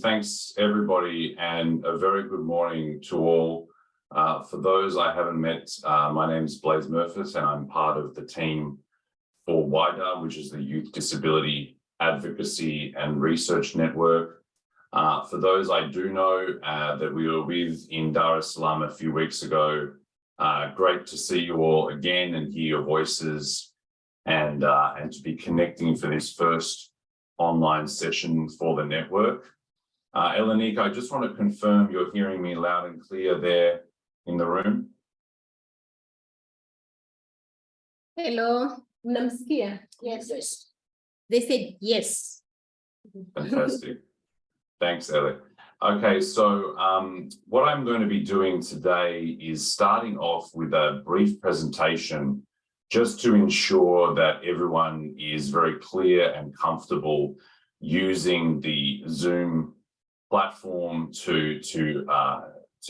Thanks, everybody, and a very good morning to all. For those I haven't met, my name is Blaise Murphet, and I'm part of the team for WIDA, which is the Youth Disability Advocacy and Research Network. For those I do know that we were with in Dar es Salaam a few weeks ago, great to see you all again and hear your voices and to be connecting for this first online session for the network. Elenika, I just want to confirm you're hearing me loud and clear there in the room. Hello, mnamsikia? Yes. They said yes. Fantastic. Thanks, Ellie. Okay, so what I'm going to be doing today is starting off with a brief presentation just to ensure that everyone is very clear and comfortable using the Zoom platform to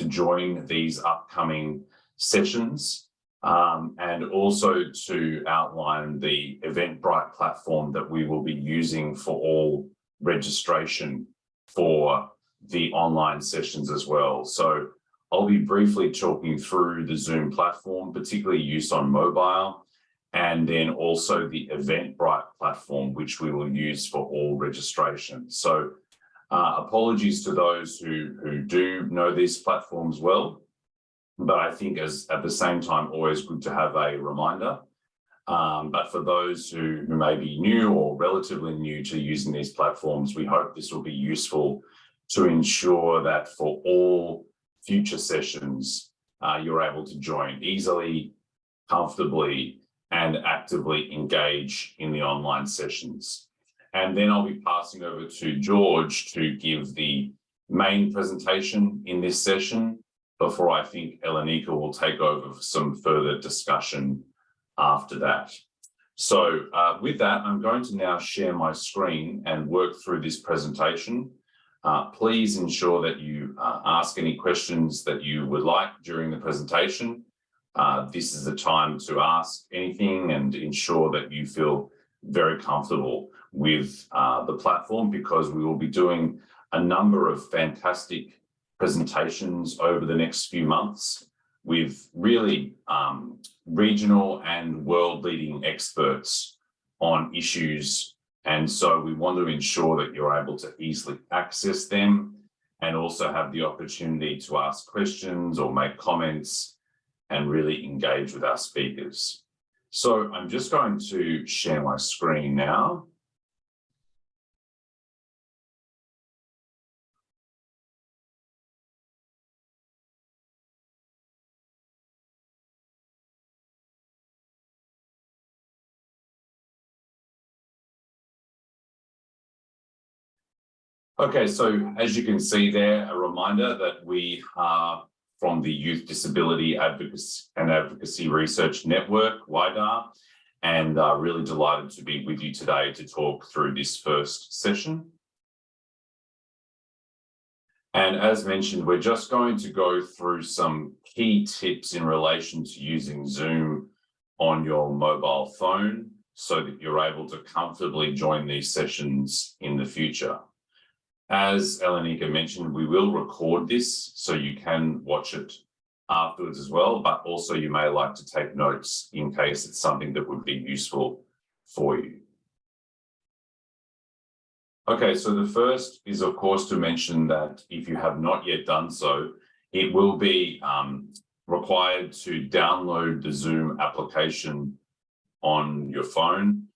join these upcoming sessions, and also to outline the Eventbrite platform that we will be using for all registration for the online sessions as well. So I'll be briefly talking through the Zoom platform, particularly use on mobile, and then also the Eventbrite platform, which we will use for all registration. So apologies to those who do know these platforms well, but I think at the same time, always good to have a reminder. But for those who may be new or relatively new to using these platforms, we hope this will be useful to ensure that for all future sessions, you're able to join easily, comfortably, and actively engage in the online sessions. And then I'll be passing over to George to give the main presentation in this session before I think Elenika will take over for some further discussion after that. So with that, I'm going to now share my screen and work through this presentation. Please ensure that you ask any questions that you would like during the presentation. This is the time to ask anything and ensure that you feel very comfortable with the platform, because we will be doing a number of fantastic presentations over the next few months with really regional and world-leading experts on issues. And so we want to ensure that you're able to easily access them and also have the opportunity to ask questions or make comments and really engage with our speakers. So I'm just going to share my screen now. Okay, so as you can see there, a reminder that we are from the Youth Disability Advocacy and Advocacy Research Network, WIDA, and really delighted to be with you today to talk through this first session. And as mentioned, we're just going to go through some key tips in relation to using Zoom on your mobile phone so that you're able to comfortably join these sessions in the future. As Elenika mentioned, we will record this so you can watch it afterwards as well, but also you may like to take notes in case it's something that would be useful for you. Okay, so the first is, of course, to mention that if you have not yet done so, it will be required to download the Zoom application on your phone.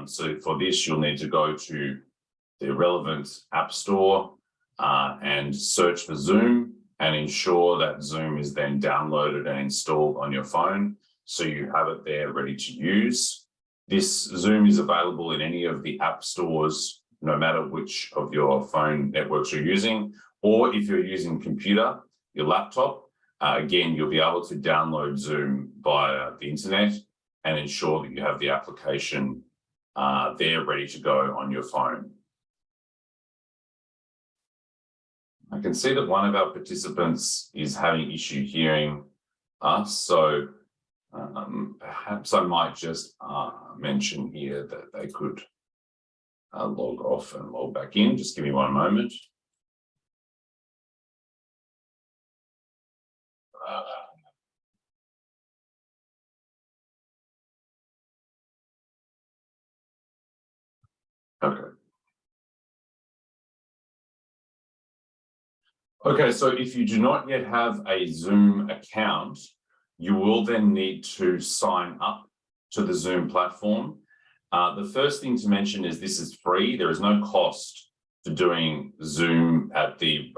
So for this, you'll need to go to the relevant app store and search for Zoom and ensure that Zoom is then downloaded and installed on your phone so you have it there ready to use. This Zoom is available in any of the app stores, no matter which of your phone networks you're using, or if you're using computer, your laptop, again, you'll be able to download Zoom via the internet and ensure that you have the application there ready to go on your phone. I can see that one of our participants is having issue hearing us, so perhaps I might just mention here that they could log off and log back in. Just give me one moment. Okay. Okay, so if you do not yet have a Zoom account, you will then need to sign up to the Zoom platform. The first thing to mention is this is free. There is no cost for doing Zoom at the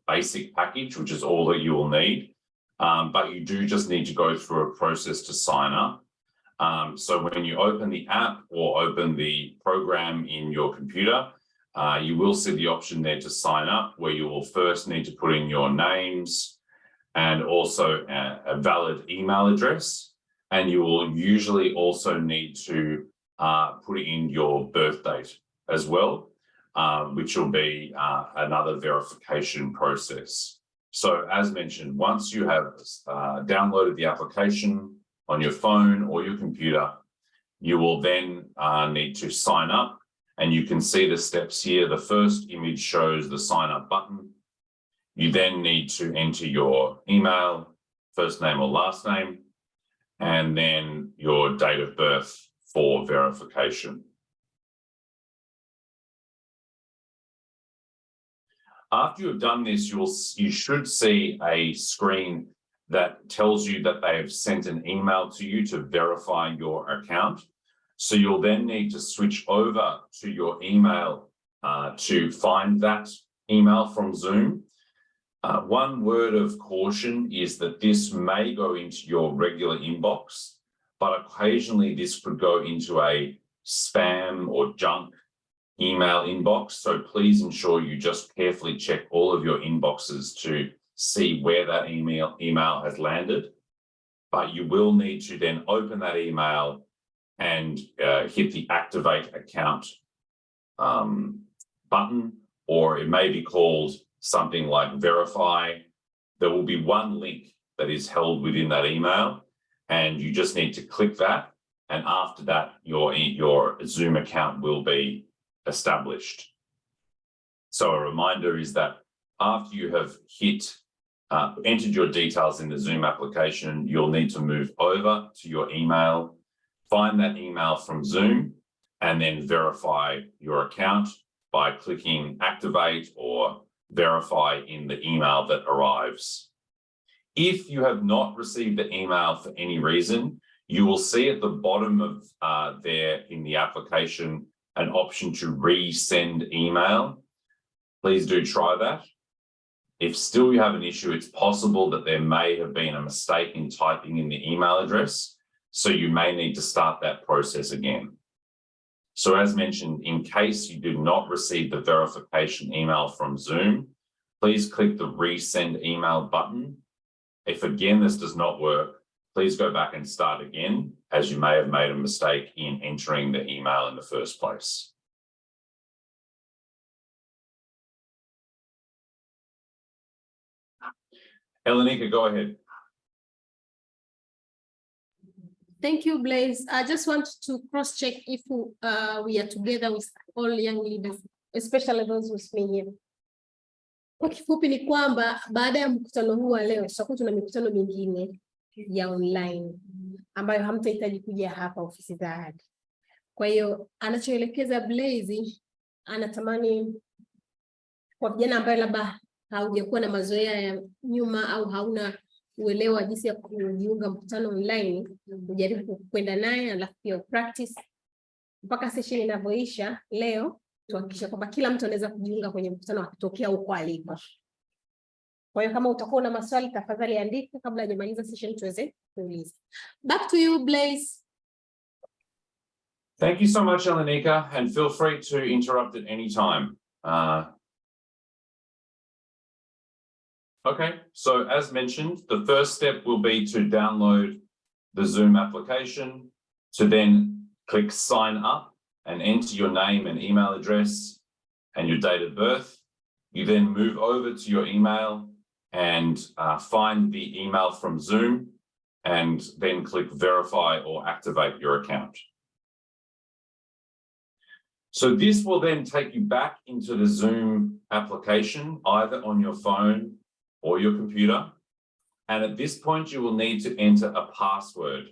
basic package, which is all that you will need. But you do just need to go through a process to sign up. So when you open the app or open the program in your computer, you will see the option there to sign up, where you will first need to put in your names and also a valid email address. And you will usually also need to put in your birth date as well, which will be another verification process. So as mentioned, once you have downloaded the application on your phone or your computer, you will then need to sign up. And you can see the steps here. The first image shows the sign up button. You then need to enter your email, first name or last name, and then your date of birth for verification. After you've done this, you should see a screen that tells you that they have sent an email to you to verify your account. So you'll then need to switch over to your email to find that email from Zoom. One word of caution is that this may go into your regular inbox, but occasionally this could go into a spam or junk email inbox. So please ensure you just carefully check all of your inboxes to see where that email has landed. But you will need to then open that email and hit the activate account button, or it may be called something like verify. There will be one link that is held within that email, and you just need to click that. And after that, your Zoom account will be established. So a reminder is that after you have entered your details in the Zoom application, you'll need to move over to your email, find that email from Zoom, and then verify your account by clicking activate or verify in the email that arrives. If you have not received the email for any reason, you will see at the bottom of there in the application an option to resend email. Please do try that. If still you have an issue, it's possible that there may have been a mistake in typing in the email address. So you may need to start that process again. So as mentioned, in case you do not receive the verification email from Zoom, please click the resend email button. If again this does not work, please go back and start again, as you may have made a mistake in entering the email in the first place. Elenika, go ahead. Thank you, Blaise. I just want to cross-check if we are together with all young leaders, especially those with me here. Kwa kifupi ni kwamba baada ya mkutano huu wa leo, tutakuwa tuna mikutano mingine ya online ambayo hamtahitaji kuja hapa ofisi za ahadi. Kwa hiyo anachoelekeza Blaise, anatamani kwa vijana ambayo labda haujakuwa na mazoea ya nyuma au hauna uelewa jinsi ya kujiunga mkutano online, ujaribu kwenda naye, alafu pia practice mpaka session inavyoisha leo, tuhakikisha kwamba kila mtu anaweza kujiunga kwenye mkutano akitokea huko aliko. Kwa hiyo kama utakuwa na maswali, tafadhali andika kabla hajamaliza session tuweze kuuliza. Back to you, Blaise. Thank you so much, Elenika, and feel free to interrupt at any time. Okay, so as mentioned, the first step will be to download the Zoom application, to then click sign up and enter your name and email address and your date of birth. You then move over to your email and find the email from Zoom and then click verify or activate your account. So this will then take you back into the Zoom application, either on your phone or your computer, And at this point, you will need to enter a password.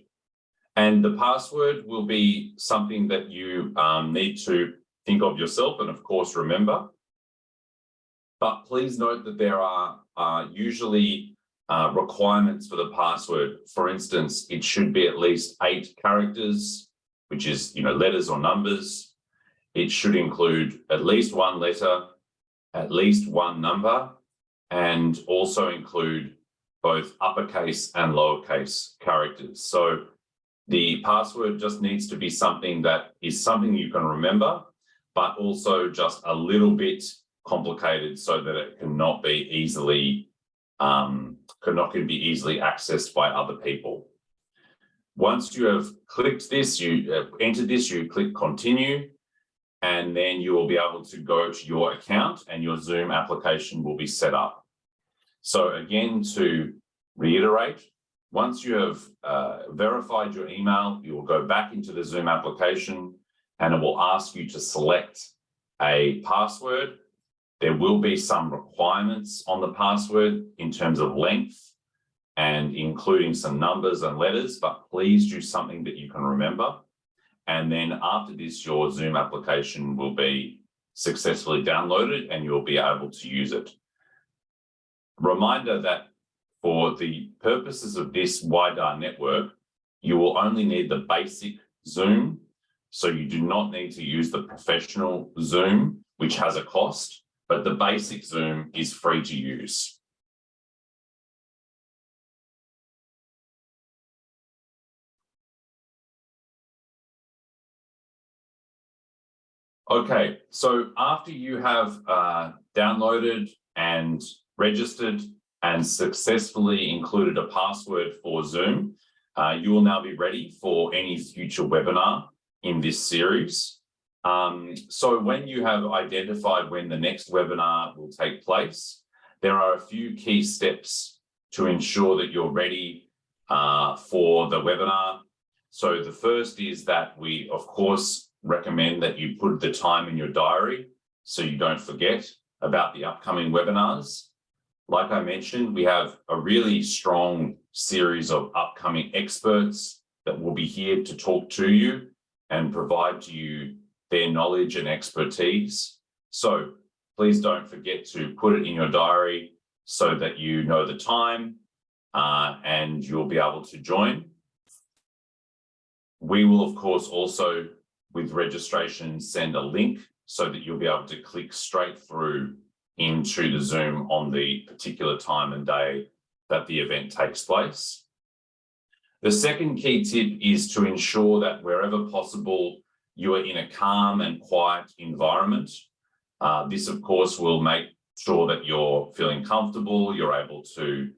And the password will be something that you need to think of yourself and, of course, remember. But please note that there are usually requirements for the password. For instance, it should be at least 8 characters, which is, letters or numbers. It should include at least 1 letter, at least 1 number, and also include both uppercase and lowercase characters. So the password just needs to be something that is something you can remember, but also just a little bit complicated so that it cannot be easily accessed by other people. Once you have clicked this, you entered this, you click continue, and then you will be able to go to your account and your Zoom application will be set up. So again, to reiterate, once you have verified your email, you will go back into the Zoom application and it will ask you to select a password. There will be some requirements on the password in terms of length and including some numbers and letters, but please do something that you can remember. And then after this, your Zoom application will be successfully downloaded and you'll be able to use it. Reminder that for the purposes of this WIDAR network, you will only need the basic Zoom. So you do not need to use the professional Zoom, which has a cost, but the basic Zoom is free to use. Okay, so after you have downloaded and registered and successfully included a password for Zoom, you will now be ready for any future webinar in this series. So when you have identified when the next webinar will take place, there are a few key steps to ensure that you're ready for the webinar. So the first is that we, of course, recommend that you put the time in your diary so you don't forget about the upcoming webinars. Like I mentioned, we have a really strong series of upcoming experts that will be here to talk to you and provide to you their knowledge and expertise. So please don't forget to put it in your diary so that you know the time and you'll be able to join. We will, of course, also with registration send a link so that you'll be able to click straight through into the Zoom on the particular time and day that the event takes place. The second key tip is to ensure that wherever possible, you are in a calm and quiet environment. This, of course, will make sure that you're feeling comfortable, you're able to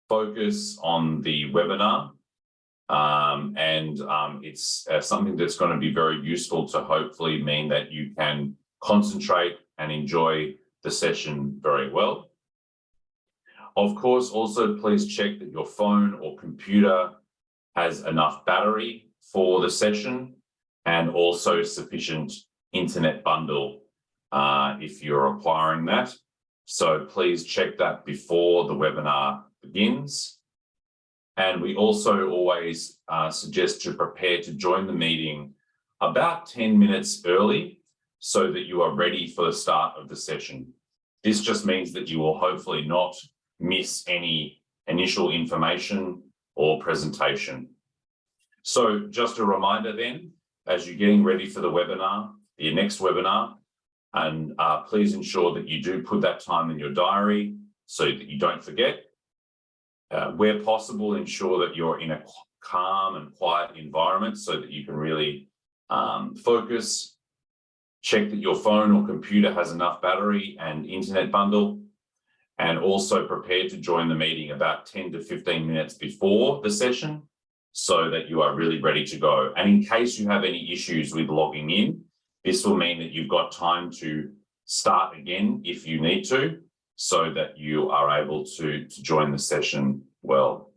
focus on the webinar. It's something that's going to be very useful to hopefully mean that you can concentrate and enjoy the session very well. Of course, also please check that your phone or computer has enough battery for the session and also sufficient internet bundle if you're acquiring that. So please check that before the webinar begins. And we also always suggest to prepare to join the meeting about 10 minutes early so that you are ready for the start of the session. This just means that you will hopefully not miss any initial information or presentation. So just a reminder then, as you're getting ready for the webinar, the next webinar, and please ensure that you do put that time in your diary so that you don't forget. Where possible, ensure that you're in a calm and quiet environment so that you can really focus. Check that your phone or computer has enough battery and internet bundle, and also prepare to join the meeting about 10 to 15 minutes before the session so that you are really ready to go. And in case you have any issues with logging in, this will mean that you've got time to start again if you need to, so that you are able to join the session well.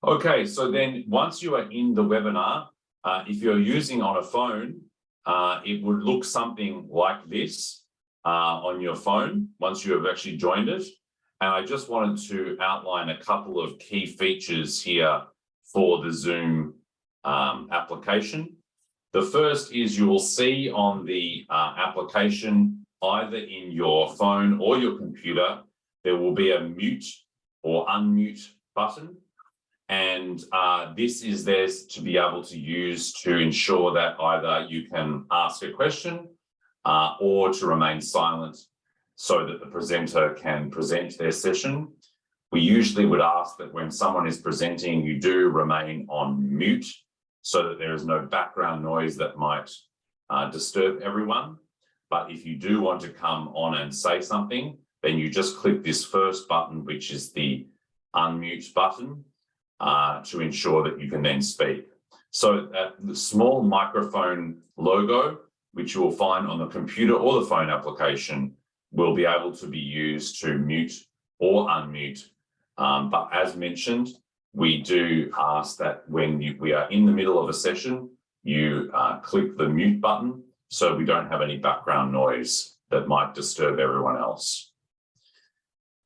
Okay, so then once you are in the webinar, if you're using on a phone, it would look something like this on your phone once you have actually joined it. And I just wanted to outline a couple of key features here for the Zoom application. The first is you will see on the application, either in your phone or your computer, there will be a mute or unmute button. And this is there to be able to use to ensure that either you can ask a question or to remain silent so that the presenter can present their session. We usually would ask that when someone is presenting, you do remain on mute so that there is no background noise that might disturb everyone. But if you do want to come on and say something, then you just click this first button, which is the unmute button, to ensure that you can then speak. So the small microphone logo, which you will find on the computer or the phone application, will be able to be used to mute or unmute. But as mentioned, we do ask that when we are in the middle of a session, you click the mute button so we don't have any background noise that might disturb everyone else.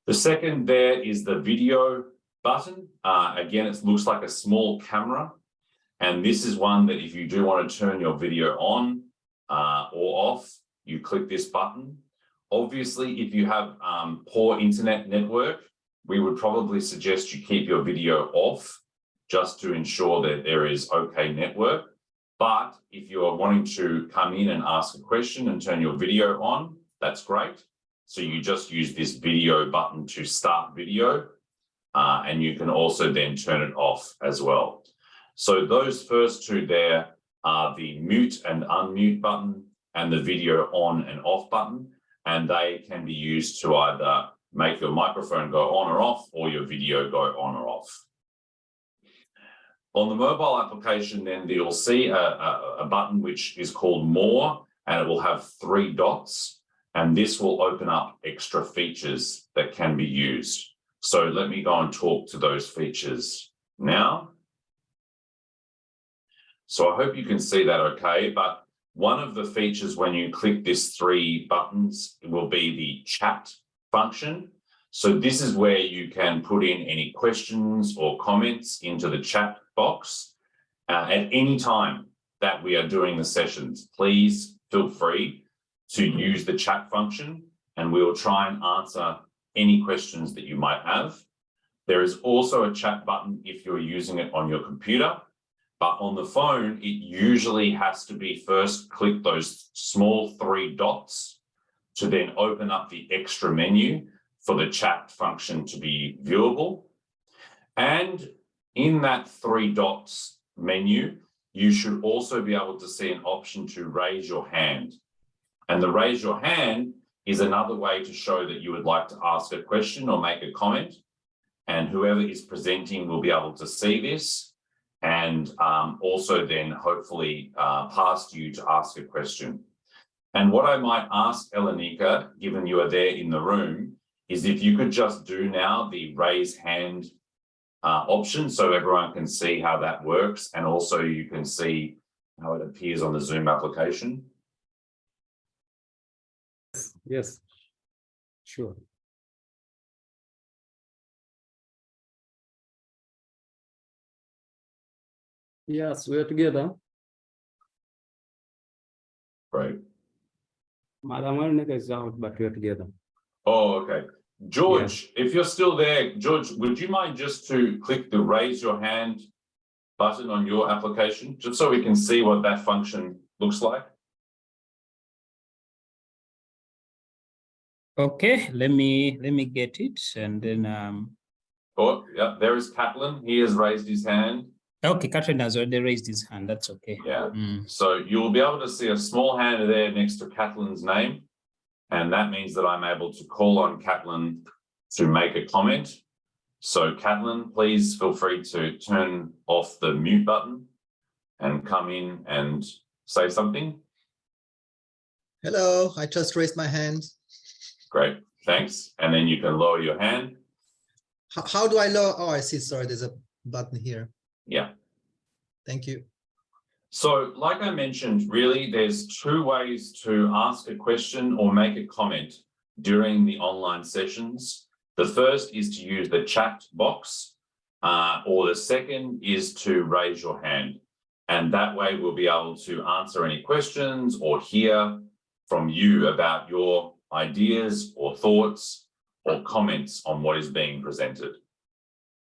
The second there is the video button. Again, it looks like a small camera. And this is one that if you do want to turn your video on or off, you click this button. Obviously, if you have poor internet network, we would probably suggest you keep your video off just to ensure that there is okay network. But if you are wanting to come in and ask a question and turn your video on, that's great. So you just use this video button to start video, and you can also then turn it off as well. So those first two there are the mute and unmute button and the video on and off button, and they can be used to either make your microphone go on or off or your video go on or off. On the mobile application, then you'll see a button which is called More, and it will have 3 dots, and this will open up extra features that can be used. So let me go and talk to those features now. So I hope you can see that okay, but one of the features when you click this 3 buttons will be the chat function. So this is where you can put in any questions or comments into the chat box at any time that we are doing the sessions. Please feel free to use the chat function and we will try and answer any questions that you might have. There is also a chat button if you're using it on your computer, but on the phone, it usually has to be first click those small 3 dots to then open up the extra menu for the chat function to be viewable. And in that 3 dots menu, you should also be able to see an option to raise your hand. And the raise your hand is another way to show that you would like to ask a question or make a comment. And whoever is presenting will be able to see this and also then hopefully pass to you to ask a question. And what I might ask Elenika, given you are there in the room, is if you could just do now the raise hand option so everyone can see how that works, and also you can see how it appears on the Zoom application. Yes, sure. Yes, we are together. Right. Madam Elenika is out, but we are together. Oh, okay. George, yes. If you're still there, George, would you mind just to click the raise your hand button on your application, just so we can see what that function looks like? Okay, let me get it, and then Oh, yeah, there is Catlin. He has raised his hand. Okay, Catherine has already raised his hand. That's okay. Yeah. So you'll be able to see a small hand there next to Catlin's name. And that means that I'm able to call on Catlin to make a comment. So Catlin, please feel free to turn off the mute button and come in and say something. Hello, I just raised my hand. Great, thanks. And then you can lower your hand. How do I lower? Oh, I see. Sorry, there's a button here. Yeah. Thank you. So like I mentioned, really, there's two ways to ask a question or make a comment during the online sessions. The first is to use the chat box, or the second is to raise your hand. And that way we'll be able to answer any questions or hear from you about your ideas or thoughts or comments on what is being presented.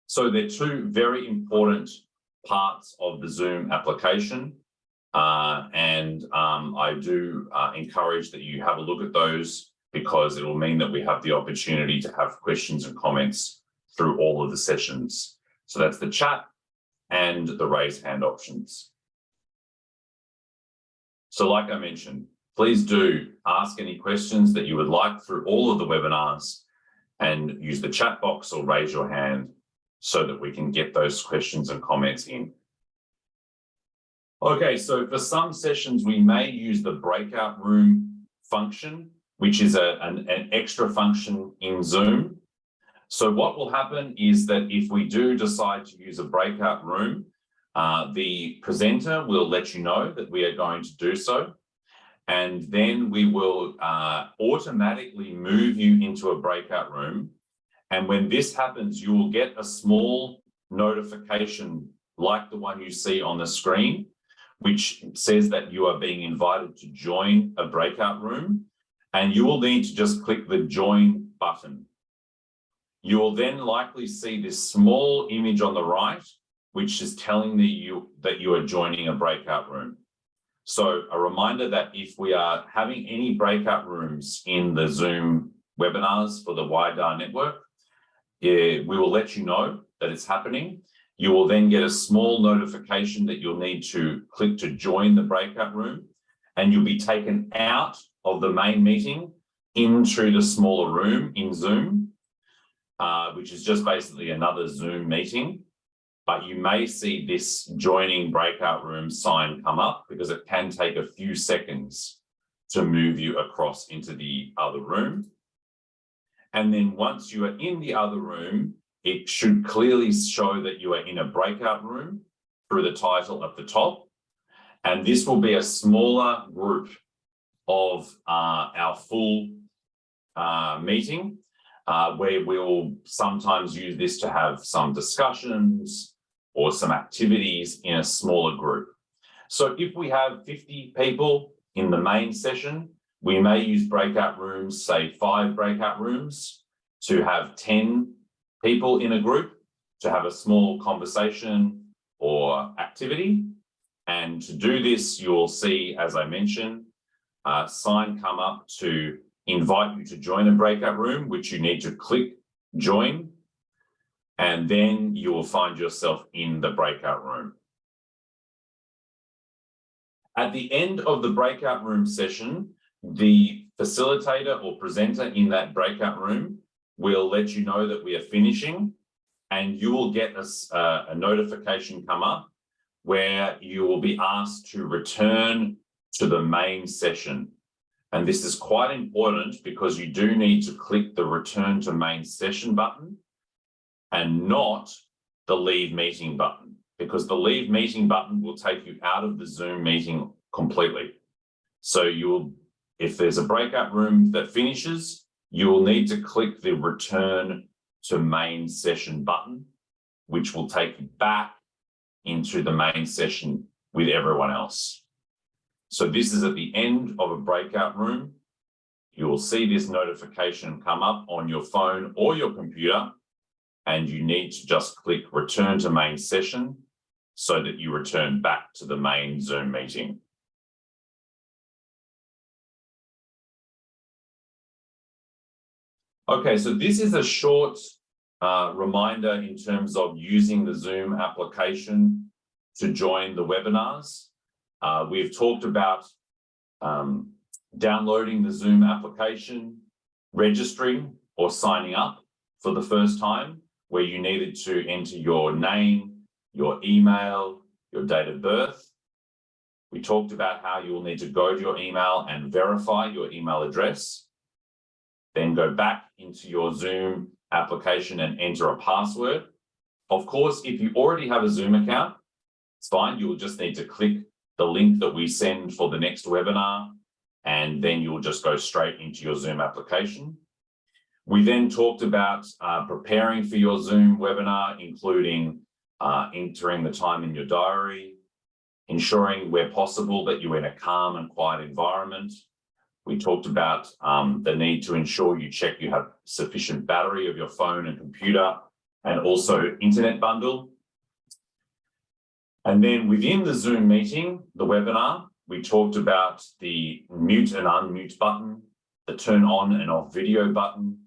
So they're two very important parts of the Zoom application. I do encourage that you have a look at those, because it will mean that we have the opportunity to have questions and comments through all of the sessions. So that's the chat and the raise hand options. So like I mentioned, please do ask any questions that you would like through all of the webinars, and use the chat box or raise your hand so that we can get those questions and comments in. Okay, so for some sessions, we may use the breakout room function, which is an extra function in Zoom. So what will happen is that if we do decide to use a breakout room, the presenter will let you know that we are going to do so. And then we will automatically move you into a breakout room. And when this happens, you will get a small notification like the one you see on the screen, which says that you are being invited to join a breakout room. And you will need to just click the join button. You will then likely see this small image on the right, which is telling you that you are joining a breakout room. So a reminder that if we are having any breakout rooms in the Zoom webinars for the WIDAR network, we will let you know that it's happening. You will then get a small notification that you'll need to click to join the breakout room, and you'll be taken out of the main meeting into the smaller room in Zoom, which is just basically another Zoom meeting. But you may see this joining breakout room sign come up, because it can take a few seconds to move you across into the other room. And then once you are in the other room, it should clearly show that you are in a breakout room through the title at the top. And this will be a smaller group of our full meeting, where we'll sometimes use this to have some discussions or some activities in a smaller group. So if we have 50 people in the main session, we may use breakout rooms, say 5 breakout rooms, to have 10 people in a group to have a small conversation or activity. And to do this, you'll see, as I mentioned, a sign come up to invite you to join a breakout room, which you need to click join, and then you will find yourself in the breakout room. At the end of the breakout room session, the facilitator or presenter in that breakout room will let you know that we are finishing, and you will get a notification come up where you will be asked to return to the main session. And this is quite important, because you do need to click the return to main session button and not the leave meeting button, because the leave meeting button will take you out of the Zoom meeting completely. So if there's a breakout room that finishes, you will need to click the return to main session button, which will take you back into the main session with everyone else. So this is at the end of a breakout room. You will see this notification come up on your phone or your computer, and you need to just click return to main session so that you return back to the main Zoom meeting. Okay, so this is a short reminder in terms of using the Zoom application to join the webinars. We've talked about downloading the Zoom application, registering or signing up for the first time, where you needed to enter your name, your email, your date of birth. We talked about how you will need to go to your email and verify your email address. Then go back into your Zoom application and enter a password. Of course, if you already have a Zoom account, it's fine. You will just need to click the link that we send for the next webinar, and then you'll just go straight into your Zoom application. We then talked about preparing for your Zoom webinar, including entering the time in your diary, ensuring where possible that you're in a calm and quiet environment. We talked about the need to ensure you check you have sufficient battery of your phone and computer, and also internet bundle. And then within the Zoom meeting, the webinar, we talked about the mute and unmute button, the turn on and off video button,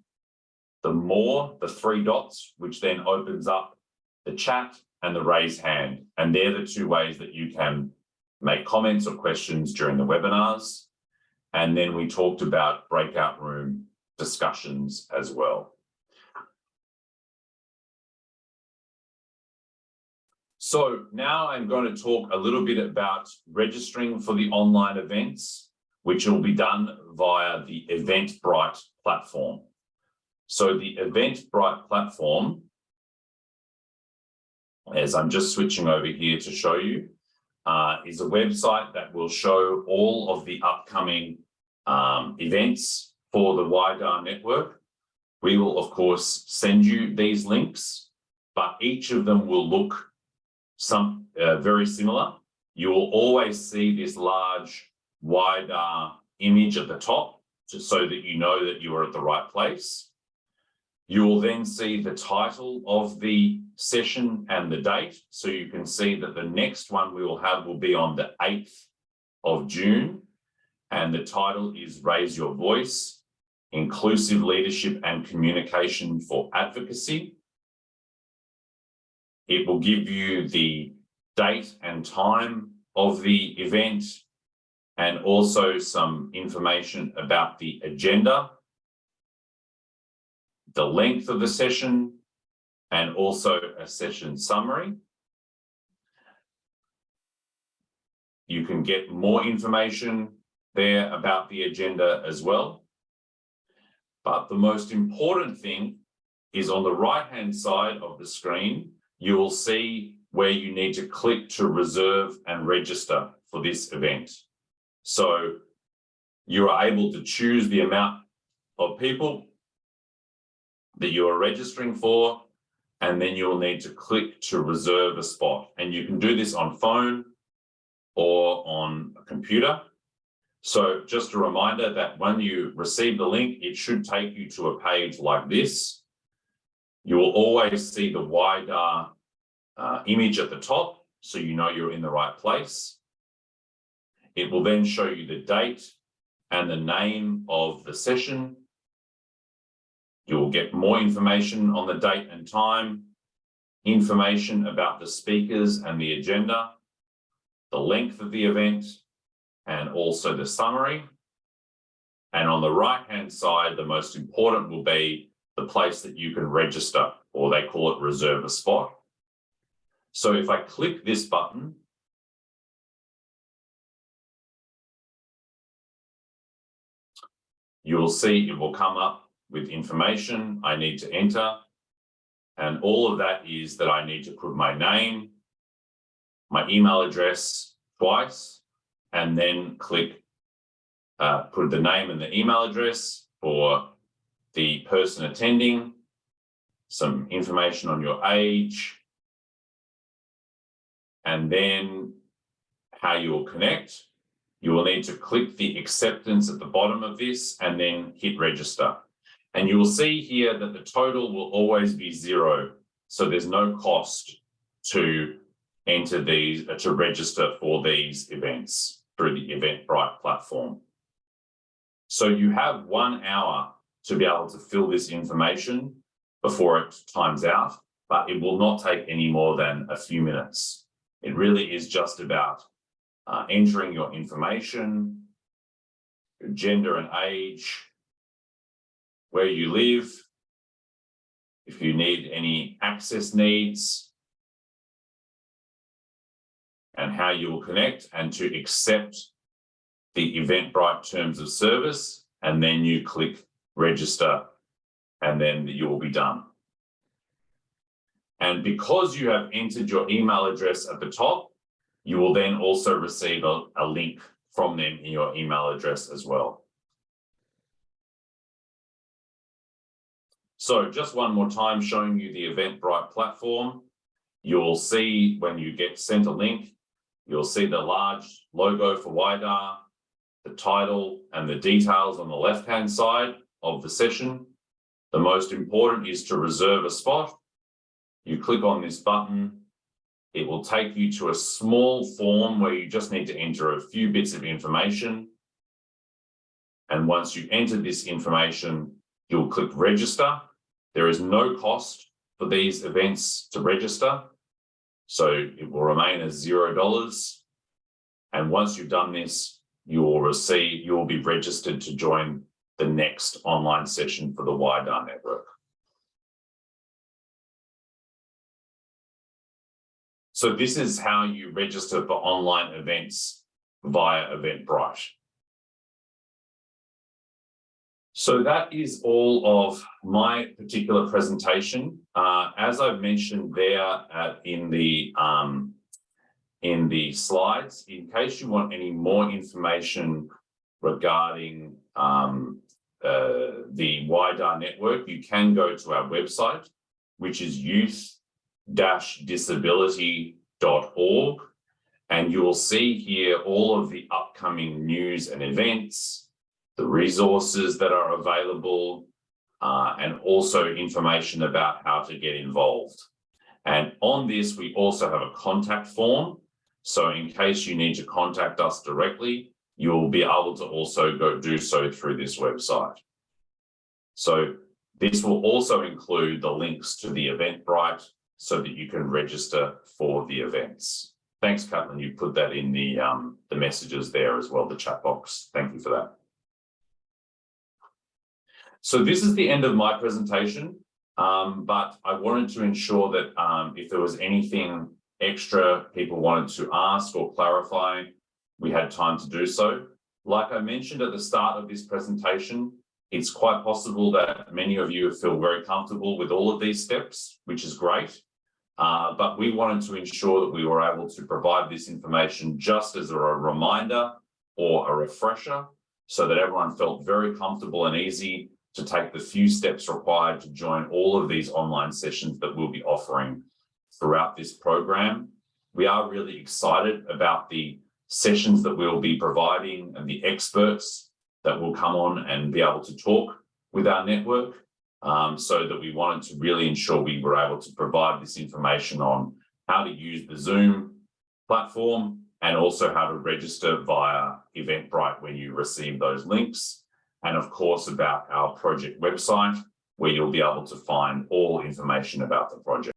the 3 dots, which then opens up the chat and the raise hand. And they're the 2 ways that you can make comments or questions during the webinars. And then we talked about breakout room discussions as well. So now I'm going to talk a little bit about registering for the online events, which will be done via the Eventbrite platform. So the Eventbrite platform, as I'm just switching over here to show you, is a website that will show all of the upcoming events for the WIDAR network. We will, of course, send you these links, but each of them will look very similar. You will always see this large WIDAR image at the top, just so that you know that you are at the right place. You will then see the title of the session and the date. So you can see that the next one we will have will be on the 8th of June. And the title is Raise Your Voice, Inclusive Leadership and Communication for Advocacy. It will give you the date and time of the event, and also some information about the agenda, the length of the session, and also a session summary. You can get more information there about the agenda as well. But the most important thing is on the right-hand side of the screen, you will see where you need to click to reserve and register for this event. So you are able to choose the amount of people that you are registering for, and then you'll need to click to reserve a spot. And you can do this on phone or on a computer. So just a reminder that when you receive the link, it should take you to a page like this. You will always see the WIDAR image at the top, so you know you're in the right place. It will then show you the date and the name of the session. You will get more information on the date and time, information about the speakers and the agenda, the length of the event, and also the summary. And on the right-hand side, the most important will be the place that you can register, or they call it reserve a spot. So if I click this button, you will see it will come up with information I need to enter. And all of that is that I need to put my name, my email address twice, and then click, put the name and the email address for the person attending, some information on your age, and then how you will connect. You will need to click the acceptance at the bottom of this and then hit register. And you will see here that the total will always be 0. So there's no cost to enter these, to register for these events through the Eventbrite platform. So you have 1 hour to be able to fill this information before it times out, but it will not take any more than a few minutes. It really is just about entering your information, your gender and age, where you live, if you need any access needs, and how you will connect, and to accept the Eventbrite terms of service, and then you click register, and then you will be done. And because you have entered your email address at the top, You will then also receive a link from them in your email address as well. So just one more time showing you the Eventbrite platform. You'll see when you get sent a link, you'll see the large logo for WIDAR, the title and the details on the left-hand side of the session. The most important is to reserve a spot. You click on this button. It will take you to a small form where you just need to enter a few bits of information. And once you enter this information, you'll click register. There is no cost for these events to register, so it will remain as $0. And once you've done this, you will be registered to join the next online session for the WIDAR network. So this is how you register for online events via Eventbrite. So that is all of my particular presentation. As I've mentioned there in the slides, in case you want any more information regarding the WIDAR network, you can go to our website, which is youth-disability.org, and you will see here all of the upcoming news and events, the resources that are available, and also information about how to get involved. And on this, we also have a contact form. So in case you need to contact us directly, you'll be able to also go do so through this website. So this will also include the links to the Eventbrite so that you can register for the events. Thanks, Caitlin. You put that in the messages there as well, the chat box. Thank you for that. So this is the end of my presentation, but I wanted to ensure that if there was anything extra people wanted to ask or clarify, we had time to do so. Like I mentioned at the start of this presentation, it's quite possible that many of you feel very comfortable with all of these steps, which is great. But we wanted to ensure that we were able to provide this information just as a reminder or a refresher so that everyone felt very comfortable and easy to take the few steps required to join all of these online sessions that we'll be offering throughout this program. We are really excited about the sessions that we'll be providing and the experts that will come on and be able to talk with our network, so that we wanted to really ensure we were able to provide this information on how to use the Zoom platform and also how to register via Eventbrite when you receive those links. And of course, about our project website, where you'll be able to find all information about the project.